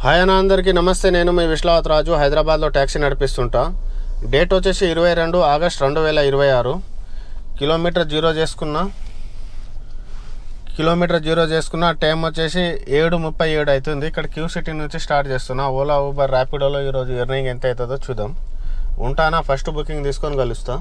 Hi అన్న, అందరికీ నమస్తే. నేను మీ విశ్వనాథ్ రాజు, హైదరాబాద్లో ట్యాక్సీ నడిపిస్తుంటా. డేట్ వచ్చేసి 22 ఆగస్ట్ 2026. కిలోమీటర్ జీరో చేసుకున్న టైం వచ్చేసి 7:37 అవుతుంది. ఇక్కడ క్యూ సిటీ నుంచి స్టార్ట్ చేస్తున్నా. ఓలా, ఊబర్, ర్యాపిడోలో ఈరోజు ఎర్నింగ్ ఎంత అవుతుందో చూద్దాం. ఉంటానా, ఫస్ట్ బుకింగ్ తీసుకొని కలుస్తా.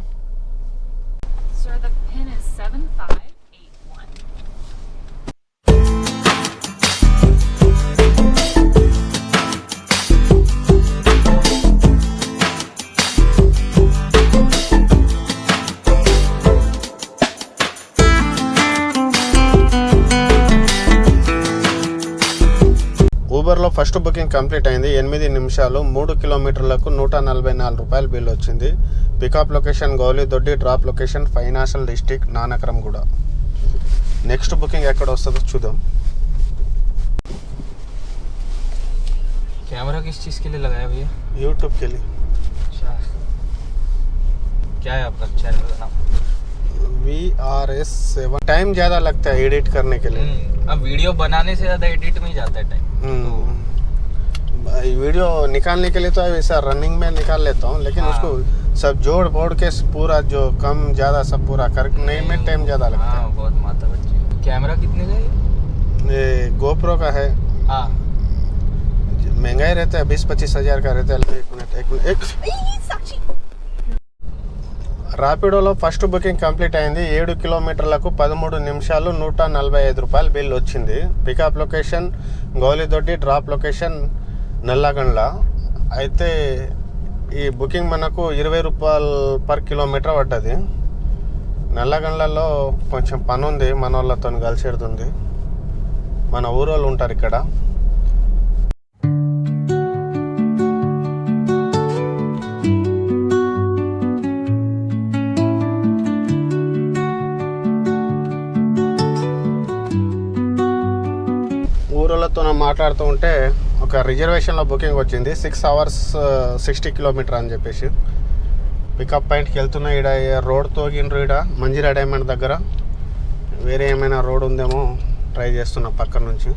ఊబర్లో ఫస్ట్ బుకింగ్ కంప్లీట్ అయింది. 8 నిమిషాలు, 3 కిలోమీటర్లకు 144 రూపాయలు బిల్ వచ్చింది. Pickup location Gowlidoddi, drop location financial district Nanakramguda. Next booking ఎక్కడ వస్తుందో చూద్దాం. कैमरा किस चीज़ के लिए लगाया भैया? यूट्यूब के लिए. अच्छा, क्या है आपका चैनल का नाम? VRS7. टाइम ज़्यादा लगता है एडिट करने के लिए. अब वीडियो बनाने से ज़्यादा एडिट में ही जाता है टाइम. वीडियो निकालने के लिए तो ऐसा रनिंग में निकाल लेता हूँ, लेकिन उसको सब जोड़ बोड़ के पूरा जो कम ज़्यादा सब पूरा करने में टाइम ज़्यादा लगता है. बहुत माता बच्ची. कैमरा कितने का है? ये GoPro का है. हाँ, महंगा ही रहता है, 20-25 हज़ार का रहता है. एक मिनट. ర్యాపిడోలో ఫస్ట్ బుకింగ్ కంప్లీట్ అయింది. 7 కిలోమీటర్లకు 13 నిమిషాలు, 145 రూపాయలు బిల్ వచ్చింది. Pickup location Gowlidoddi, drop location Nallagandla. అయితే ఈ బుకింగ్ మనకు 20 రూపాయలు పర్ కిలోమీటర్ పడ్డది. నల్లగండ్లలో కొంచెం పని ఉంది, మన వాళ్ళతో కలిసేడుతుంది. మన ఊరోళ్ళు ఉంటారు ఇక్కడ. ఊరోళ్ళతో మాట్లాడుతూ ఉంటే ఒక రిజర్వేషన్లో బుకింగ్ వచ్చింది. 6 అవర్స్ 60 కిలోమీటర్ అని చెప్పేసి. పికప్ పాయింట్కి వెళ్తున్నా. ఈడ రోడ్ తోగిండ్రు. ఈడ మంజీరా డైమండ్ దగ్గర వేరే ఏమైనా రోడ్ ఉందేమో ట్రై చేస్తున్నా పక్కన నుంచి.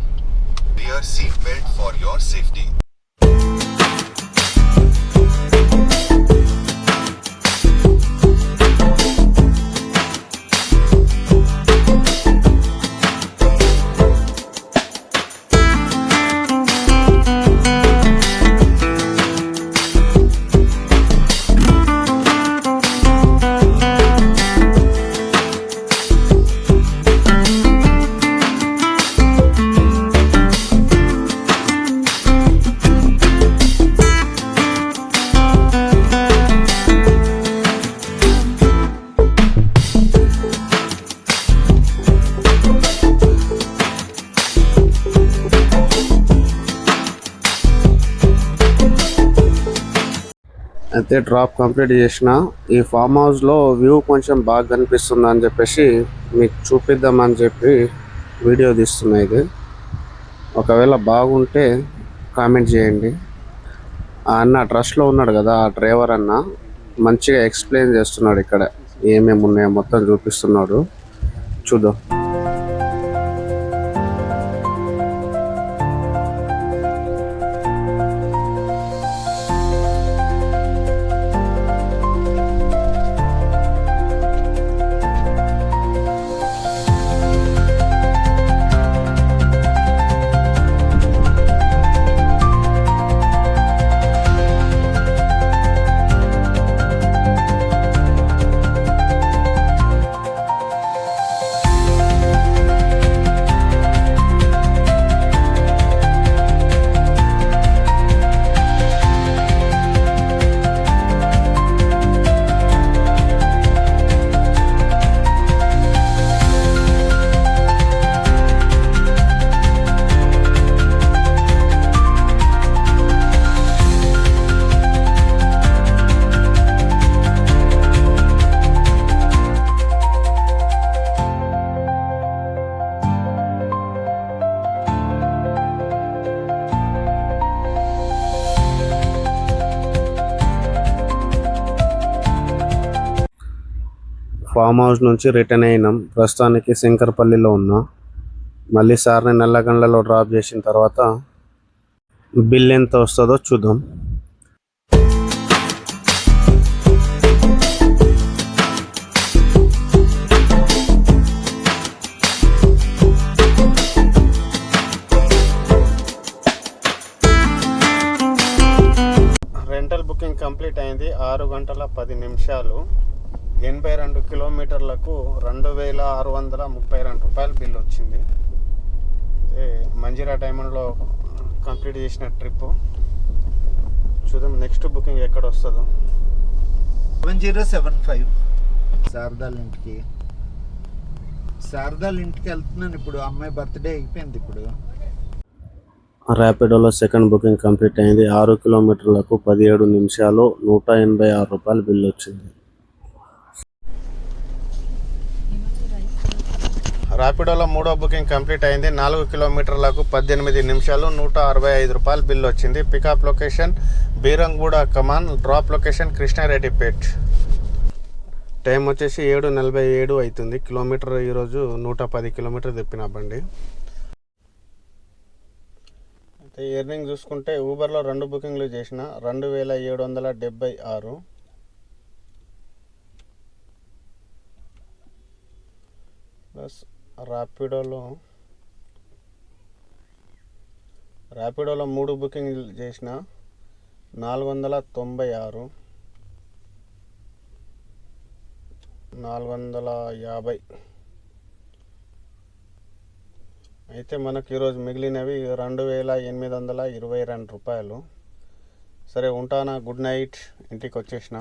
అయితే డ్రాప్ కంప్లీట్ చేసిన. ఈ ఫామ్ హౌస్లో వ్యూ కొంచెం బాగా కనిపిస్తుంది అని చెప్పేసి మీకు చూపిద్దామని చెప్పి వీడియో తీస్తున్నా. ఇది ఒకవేళ బాగుంటే కామెంట్ చేయండి. ఆ అన్న ట్రస్ట్లో ఉన్నాడు కదా, ఆ డ్రైవర్ అన్న మంచిగా ఎక్స్ప్లెయిన్ చేస్తున్నాడు. ఇక్కడ ఏమేమి ఉన్నాయో మొత్తం చూపిస్తున్నాడు. చూద్దాం. ఫామ్ హౌస్ నుంచి రిటర్న్ అయినాం. ప్రస్తుతానికి శంకరపల్లిలో ఉన్నా. మళ్ళీ సార్ని నల్లగండ్లలో డ్రాప్ చేసిన తర్వాత బిల్ ఎంత వస్తుందో చూద్దాం. రెంటల్ బుకింగ్ కంప్లీట్ అయింది. 6 గంటల 10 నిమిషాలు, 82 కిలోమీటర్లకు 2632 రూపాయలు బిల్ వచ్చింది. మంజీరా డైమండ్లో కంప్లీట్ చేసిన ట్రిప్. చూద్దాం నెక్స్ట్ బుకింగ్ ఎక్కడ వస్తుందో. 7075 శారదాల ఇంటికి వెళ్తున్నాను ఇప్పుడు. అమ్మాయి బర్త్డే అయిపోయింది ఇప్పుడు. ర్యాపిడోలో సెకండ్ బుకింగ్ కంప్లీట్ అయింది. 6 కిలోమీటర్లకు 17 నిమిషాలు, 186 రూపాయలు బిల్ వచ్చింది. ర్యాపిడోలో మూడో బుకింగ్ కంప్లీట్ అయింది. 4 కిలోమీటర్లకు 18 నిమిషాలు, 165 రూపాయలు బిల్ వచ్చింది. పికప్ లొకేషన్ బీరంగూడ కమాన్, డ్రాప్ లొకేషన్ కృష్ణారెడ్డిపేట్. టైం వచ్చేసి 7:47 అవుతుంది. కిలోమీటర్ ఈరోజు 110 కిలోమీటర్ తిప్పిన బండి. అయితే ఎర్నింగ్ చూసుకుంటే ఊబర్లో 2 బుకింగ్లు చేసిన 2776. ప్లస్ ర్యాపిడోలో 3 బుకింగ్లు చేసిన 496, 450. అయితే మనకు ఈరోజు మిగిలినవి 2822 రూపాయలు. సరే ఉంటానా, గుడ్ నైట్, ఇంటికి వచ్చేసిన.